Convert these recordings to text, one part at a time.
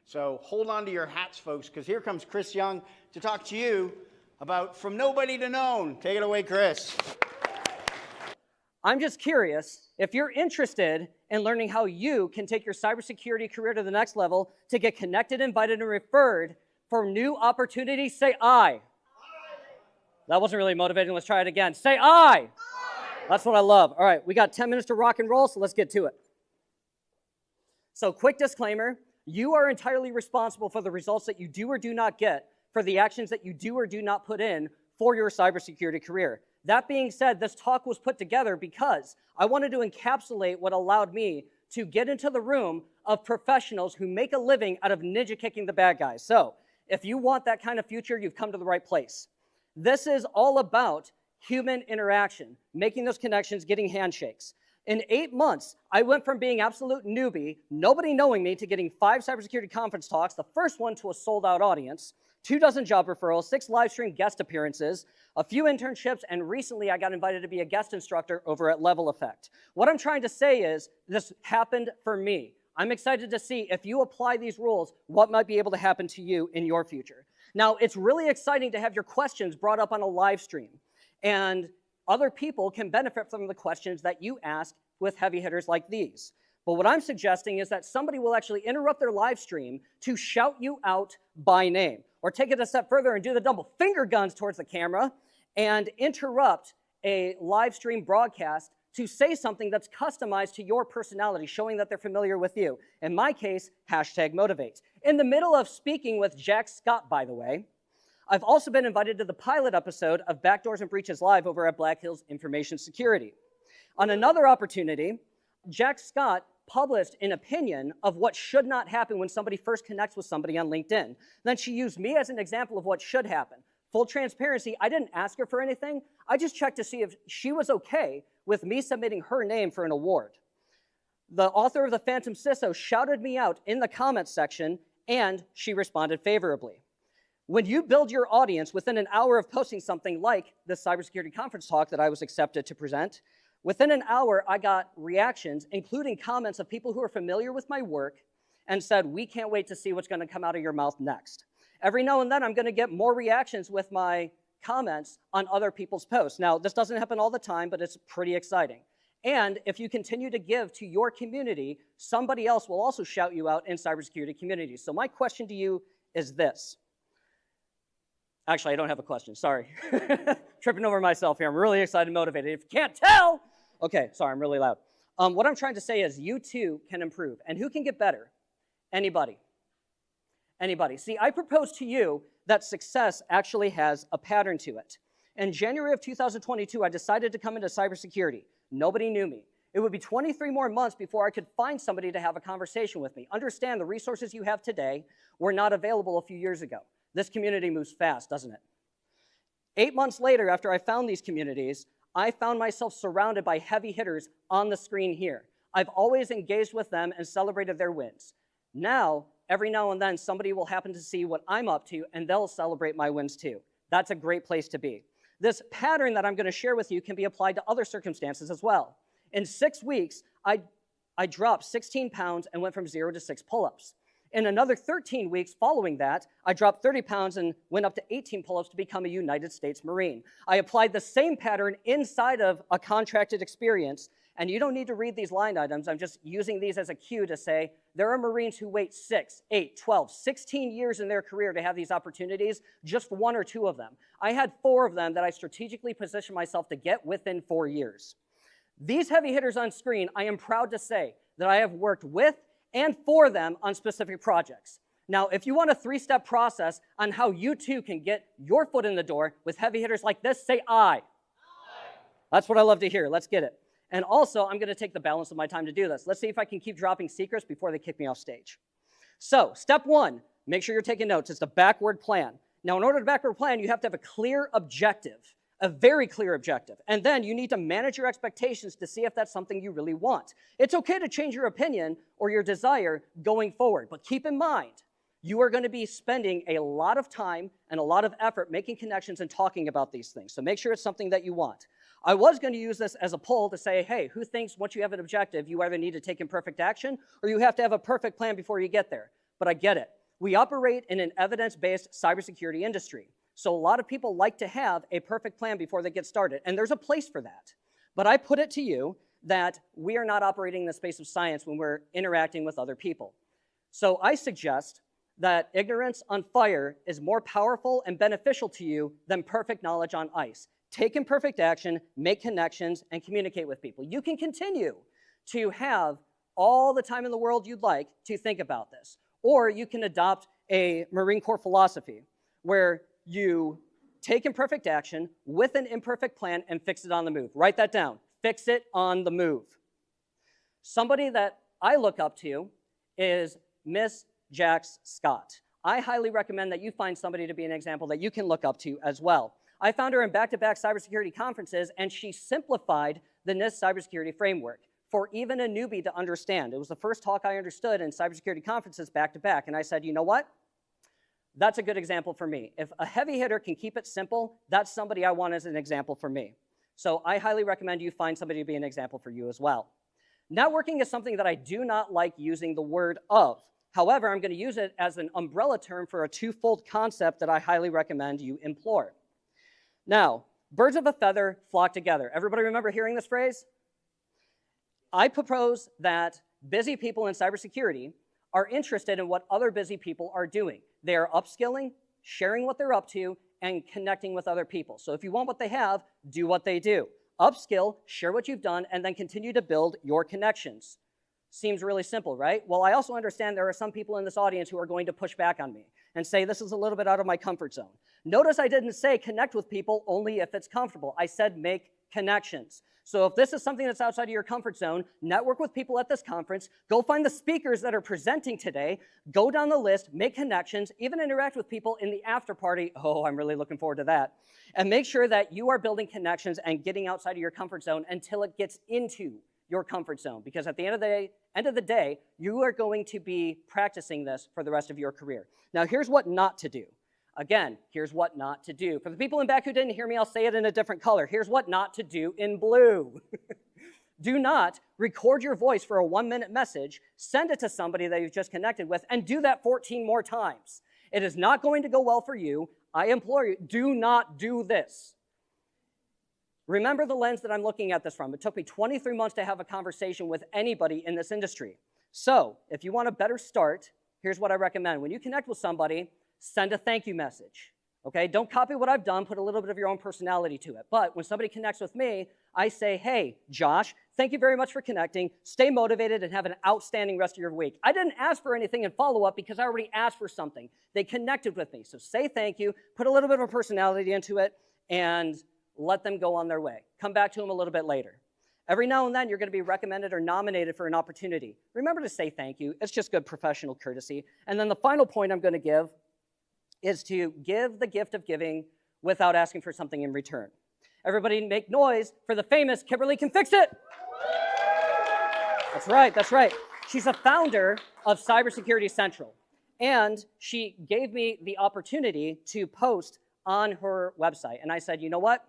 So hold on to your hats, folks, because here comes Chris Young to talk to you about From Nobody to Known. Take it away, Chris. I'm just curious if you're interested in learning how you can take your cybersecurity career to the next level to get connected, invited, and referred for new opportunities. Say aye. Aye. That wasn't really motivating. Let's try it again. Say aye. Aye. That's what I love. All right, we got 10 minutes to rock and roll, so let's get to it. So quick disclaimer, you are entirely responsible for the results that you do or do not get, for the actions that you do or do not put in for your cybersecurity career. That being said, this talk was put together because I wanted to encapsulate what allowed me to get into the room of professionals who make a living out of ninja kicking the bad guys. So if you want that kind of future, you've come to the right place. This is all about human interaction, making those connections, getting handshakes. In 8 months, I went from being absolute newbie, nobody knowing me, to getting 5 cybersecurity conference talks, the first one to a sold-out audience, 24 job referrals, 6 live stream guest appearances, a few internships, and recently I got invited to be a guest instructor over at Level Effect. What I'm trying to say is this happened for me. I'm excited to see if you apply these rules, what might be able to happen to you in your future. Now, it's really exciting to have your questions brought up on a live stream, and other people can benefit from the questions that you ask with heavy hitters like these. But what I'm suggesting is that somebody will actually interrupt their live stream to shout you out by name, or take it a step further and do the double finger guns towards the camera and interrupt a live stream broadcast to say something that's customized to your personality, showing that they're familiar with you. In my case, #motivate. In the middle of speaking with Jack Scott, by the way, I've also been invited to the pilot episode of Backdoors and Breaches Live over at Black Hills Information Security. On another opportunity, Jack Scott published an opinion of what should not happen when somebody first connects with somebody on LinkedIn. Then she used me as an example of what should happen. Full transparency, I didn't ask her for anything. I just checked to see if she was okay with me submitting her name for an award. The author of The Phantom CISO shouted me out in the comments section, and she responded favorably. When you build your audience within an hour of posting something like this cybersecurity conference talk that I was accepted to present, within an hour, I got reactions, including comments of people who are familiar with my work and said, we can't wait to see what's going to come out of your mouth next. Every now and then, I'm going to get more reactions with my comments on other people's posts. Now, this doesn't happen all the time, but it's pretty exciting. And if you continue to give to your community, somebody else will also shout you out in cybersecurity communities. So my question to you is this. Actually, I don't have a question, sorry. Tripping over myself here. I'm really excited and motivated. If you can't tell, okay, sorry, I'm really loud. What I'm trying to say is you too can improve. And who can get better? Anybody. Anybody. See, I propose to you that success actually has a pattern to it. In January of 2022, I decided to come into cybersecurity. Nobody knew me. It would be 23 more months before I could find somebody to have a conversation with me. Understand the resources you have today were not available a few years ago. This community moves fast, doesn't it? 8 months later, after I found these communities, I found myself surrounded by heavy hitters on the screen here. I've always engaged with them and celebrated their wins. Now, every now and then, somebody will happen to see what I'm up to, and they'll celebrate my wins too. That's a great place to be. This pattern that I'm going to share with you can be applied to other circumstances as well. In 6 weeks, I dropped 16 pounds and went from 0 to 6 pull-ups. In another 13 weeks following that, I dropped 30 pounds and went up to 18 pull-ups to become a United States Marine. I applied the same pattern inside of a contracted experience, and you don't need to read these line items. I'm just using these as a cue to say there are Marines who wait 6, 8, 12, 16 years in their career to have these opportunities, just 1 or 2 of them. I had 4 of them that I strategically positioned myself to get within 4 years. These heavy hitters on screen, I am proud to say that I have worked with and for them on specific projects. Now, if you want a 3-step process on how you too can get your foot in the door with heavy hitters like this, say aye. Aye. That's what I love to hear. Let's get it. And also, I'm going to take the balance of my time to do this. Let's see if I can keep dropping secrets before they kick me off stage. So, step 1, make sure you're taking notes. It's the backward plan. Now, in order to backward plan, you have to have a clear objective. A very clear objective. And then you need to manage your expectations to see if that's something you really want. It's okay to change your opinion or your desire going forward, but keep in mind, you are going to be spending a lot of time and a lot of effort making connections and talking about these things. So make sure it's something that you want. I was going to use this as a poll to say, hey, who thinks once you have an objective, you either need to take imperfect action or you have to have a perfect plan before you get there? But I get it. We operate in an evidence-based cybersecurity industry. So a lot of people like to have a perfect plan before they get started, and there's a place for that. But I put it to you that we are not operating in the space of science when we're interacting with other people. So I suggest that ignorance on fire is more powerful and beneficial to you than perfect knowledge on ice. Take imperfect action, make connections, and communicate with people. You can continue to have all the time in the world you'd like to think about this. Or you can adopt a Marine Corps philosophy where you take imperfect action with an imperfect plan and fix it on the move. Write that down. Fix it on the move. Somebody that I look up to is Miss Jax Scott. I highly recommend that you find somebody to be an example that you can look up to as well. I found her in back-to-back cybersecurity conferences, and she simplified the NIST cybersecurity framework for even a newbie to understand. It was the first talk I understood in cybersecurity conferences back-to-back, and I said, you know what? That's a good example for me. If a heavy hitter can keep it simple, that's somebody I want as an example for me. So I highly recommend you find somebody to be an example for you as well. Networking is something that I do not like using the word of. However, I'm going to use it as an umbrella term for a twofold concept that I highly recommend you employ. Now, birds of a feather flock together. Everybody remember hearing this phrase? I propose that busy people in cybersecurity are interested in what other busy people are doing. They are upskilling, sharing what they're up to, and connecting with other people. So if you want what they have, do what they do. Upskill, share what you've done, and then continue to build your connections. Seems really simple, right? Well, I also understand there are some people in this audience who are going to push back on me and say this is a little bit out of my comfort zone. Notice I didn't say connect with people only if it's comfortable. I said make connections. So if this is something that's outside of your comfort zone, network with people at this conference, go find the speakers that are presenting today, go down the list, make connections, even interact with people in the after party. Oh, I'm really looking forward to that. And make sure that you are building connections and getting outside of your comfort zone until it gets into your comfort zone. Because at the end of the day, you are going to be practicing this for the rest of your career. Now, here's what not to do. Again, here's what not to do. For the people in back who didn't hear me, I'll say it in a different color. Here's what not to do in blue. Do not record your voice for a 1-minute message, send it to somebody that you've just connected with, and do that 14 more times. It is not going to go well for you. I implore you, do not do this. Remember the lens that I'm looking at this from. It took me 23 months to have a conversation with anybody in this industry. So if you want a better start, here's what I recommend. When you connect with somebody, send a thank you message, okay? Don't copy what I've done, put a little bit of your own personality to it. But when somebody connects with me, I say, hey, Josh, thank you very much for connecting. Stay motivated and have an outstanding rest of your week. I didn't ask for anything in follow-up because I already asked for something. They connected with me. So say thank you, put a little bit of a personality into it, and let them go on their way. Come back to them a little bit later. Every now and then, you're going to be recommended or nominated for an opportunity. Remember to say thank you. It's just good professional courtesy. And then the final point I'm going to give is to give the gift of giving without asking for something in return. Everybody make noise for the famous Kimberly Can Fix It. That's right, that's right. She's a founder of Cybersecurity Central, and she gave me the opportunity to post on her website. And I said, you know what?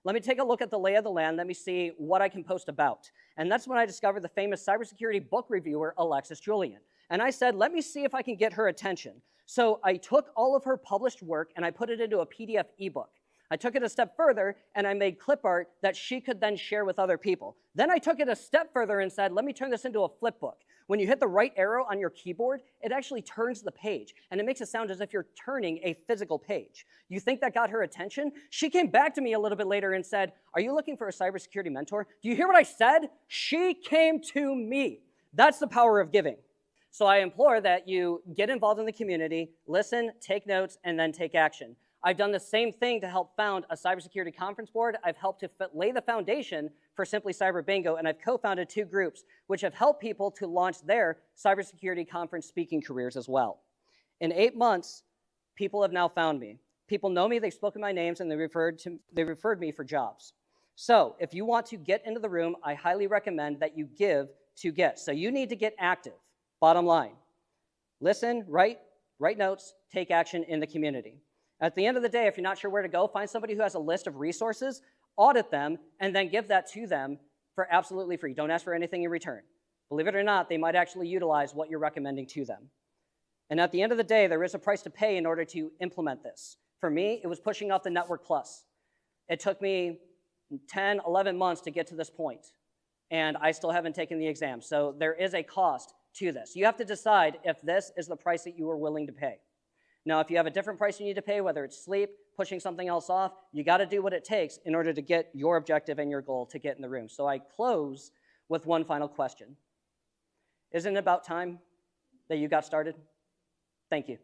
Let me take a look at the lay of the land. Let me see what I can post about. And that's when I discovered the famous cybersecurity book reviewer, Alexis Julian. And I said, let me see if I can get her attention. So I took all of her published work and I put it into a PDF ebook. I took it a step further and I made clip art that she could then share with other people. Then I took it a step further and said, let me turn this into a flip book. When you hit the right arrow on your keyboard, it actually turns the page and it makes it sound as if you're turning a physical page. You think that got her attention? She came back to me a little bit later and said, are you looking for a cybersecurity mentor? Do you hear what I said? She came to me. That's the power of giving. So I implore that you get involved in the community, listen, take notes, and then take action. I've done the same thing to help found a cybersecurity conference board. I've helped to lay the foundation for Simply Cyber Bingo, and I've co-founded 2 groups which have helped people to launch their cybersecurity conference speaking careers as well. In 8 months, people have now found me. People know me, they've spoken my names, and they referred me for jobs. So if you want to get into the room, I highly recommend that you give to get. So you need to get active. Bottom line, listen, write notes, take action in the community. At the end of the day, if you're not sure where to go, find somebody who has a list of resources, audit them, and then give that to them for absolutely free. Don't ask for anything in return. Believe it or not, they might actually utilize what you're recommending to them. And at the end of the day, there is a price to pay in order to implement this. For me, it was pushing off the Network Plus. It took me 10, 11 months to get to this point, and I still haven't taken the exam. So there is a cost to this. You have to decide if this is the price that you are willing to pay. Now, if you have a different price you need to pay, whether it's sleep, pushing something else off, you got to do what it takes in order to get your objective and your goal to get in the room. So I close with one final question. Isn't it about time that you got started? Thank you.